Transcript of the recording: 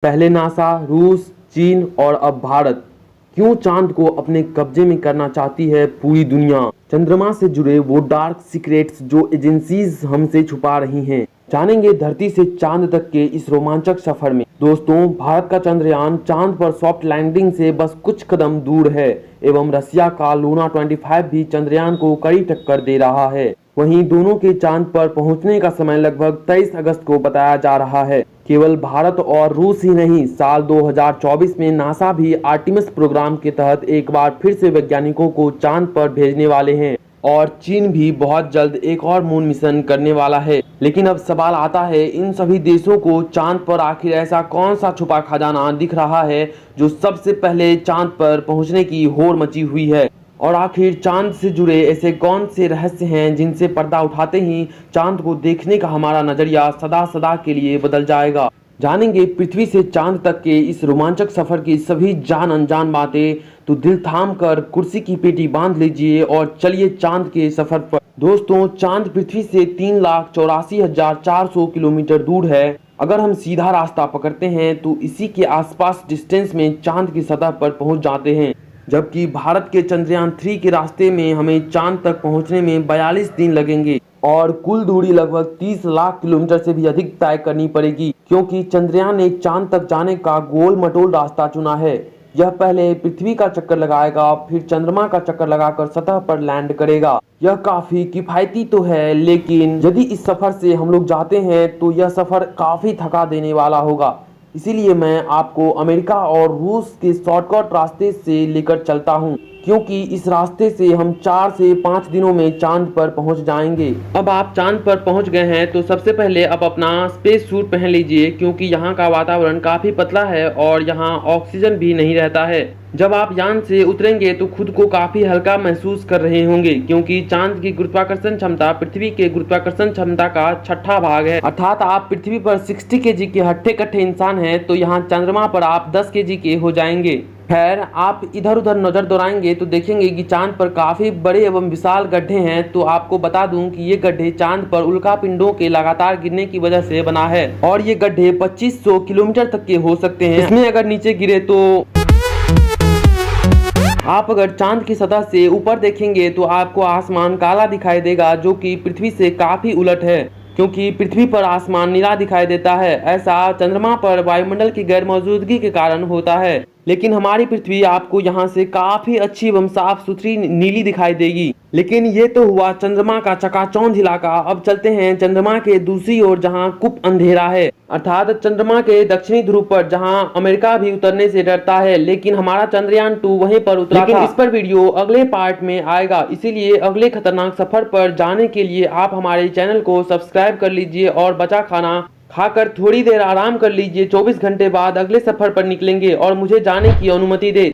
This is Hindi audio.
पहले नासा, रूस, चीन और अब भारत क्यों चांद को अपने कब्जे में करना चाहती है पूरी दुनिया। चंद्रमा से जुड़े वो डार्क सीक्रेट्स जो एजेंसीज हमसे छुपा रही हैं। जानेंगे धरती से चांद तक के इस रोमांचक सफर में। दोस्तों, भारत का चंद्रयान चांद पर सॉफ्ट लैंडिंग से बस कुछ कदम दूर है एवं रसिया का लूना 25 भी चंद्रयान को कड़ी टक्कर दे रहा है। वहीं दोनों के चांद पर पहुंचने का समय लगभग 23 अगस्त को बताया जा रहा है। केवल भारत और रूस ही नहीं, साल 2024 में नासा भी आर्टेमिस प्रोग्राम के तहत एक बार फिर से वैज्ञानिकों को चांद पर भेजने वाले हैं और चीन भी बहुत जल्द एक और मून मिशन करने वाला है। लेकिन अब सवाल आता है, इन सभी देशों को चांद पर आखिर ऐसा कौन सा छुपा खजाना दिख रहा है जो सबसे पहले चांद पर पहुंचने की होड़ मची हुई है। और आखिर चांद से जुड़े ऐसे कौन से रहस्य हैं जिनसे पर्दा उठाते ही चांद को देखने का हमारा नजरिया सदा सदा के लिए बदल जाएगा। जानेंगे पृथ्वी से चांद तक के इस रोमांचक सफर की सभी जान अनजान बातें। तो दिल थाम कर कुर्सी की पेटी बांध लीजिए और चलिए चांद के सफर पर। दोस्तों, चांद पृथ्वी से 3,84,400 किलोमीटर दूर है। अगर हम सीधा रास्ता पकड़ते हैं तो इसी के आसपास डिस्टेंस में चांद की सतह पर पहुंच जाते हैं, जबकि भारत के चंद्रयान 3 के रास्ते में हमें चांद तक पहुंचने में 42 दिन लगेंगे और कुल दूरी लगभग 30 लाख किलोमीटर से भी अधिक तय करनी पड़ेगी, क्योंकि चंद्रयान ने चांद तक जाने का गोल मटोल रास्ता चुना है। यह पहले पृथ्वी का चक्कर लगाएगा, फिर चंद्रमा का चक्कर लगाकर सतह पर लैंड करेगा। यह काफी किफायती तो है, लेकिन यदि इस सफर से हम लोग जाते हैं तो यह सफर काफी थका देने वाला होगा। इसीलिए मैं आपको अमेरिका और रूस के शॉर्टकट रास्ते से लेकर चलता हूं, क्योंकि इस रास्ते से हम 4 से 5 दिनों में चांद पर पहुंच जाएंगे। अब आप चांद पर पहुंच गए हैं तो सबसे पहले आप अपना स्पेस सूट पहन लीजिए, क्योंकि यहाँ का वातावरण काफी पतला है और यहाँ ऑक्सीजन भी नहीं रहता है। जब आप यान से उतरेंगे तो खुद को काफी हल्का महसूस कर रहे होंगे, क्योंकि चांद की गुरुत्वाकर्षण क्षमता पृथ्वी के गुरुत्वाकर्षण क्षमता का 6ठा भाग है। अर्थात आप पृथ्वी पर 60 केजी के हट्टे कट्टे इंसान हैं तो यहाँ चंद्रमा पर आप 10 केजी के हो जाएंगे। खैर, आप इधर उधर नजर दौड़ाएंगे तो देखेंगे कि चांद पर काफी बड़े एवं विशाल गड्ढे हैं। तो आपको बता दूं कि ये गड्ढे चांद पर उल्का पिंडों के लगातार गिरने की वजह से बना है और ये गड्ढे 2500 किलोमीटर तक के हो सकते हैं। इसमें अगर नीचे गिरे तो आप अगर चांद की सतह से ऊपर देखेंगे तो आपको आसमान काला दिखाई देगा, जो कि पृथ्वी से काफी उलट है, क्योंकि पृथ्वी पर आसमान नीला दिखाई देता है। ऐसा चंद्रमा पर वायुमंडल की गैर मौजूदगी के कारण होता है, लेकिन हमारी पृथ्वी आपको यहाँ से काफी अच्छी एवं साफ सुथरी नीली दिखाई देगी। लेकिन ये तो हुआ चंद्रमा का चकाचौंध इलाका। अब चलते हैं चंद्रमा के दूसरी ओर, जहाँ कुप अंधेरा है, अर्थात चंद्रमा के दक्षिणी ध्रुव पर, जहाँ अमेरिका भी उतरने से डरता है। लेकिन हमारा चंद्रयान 2 वहीं पर उतरा था। इस पर वीडियो अगले पार्ट में आएगा, इसीलिए अगले खतरनाक सफर पर जाने के लिए आप हमारे चैनल को सब्सक्राइब कर लीजिए और बचा खाना खाकर थोड़ी देर आराम कर लीजिए। 24 घंटे बाद अगले सफर पर निकलेंगे और मुझे जाने की अनुमति दे।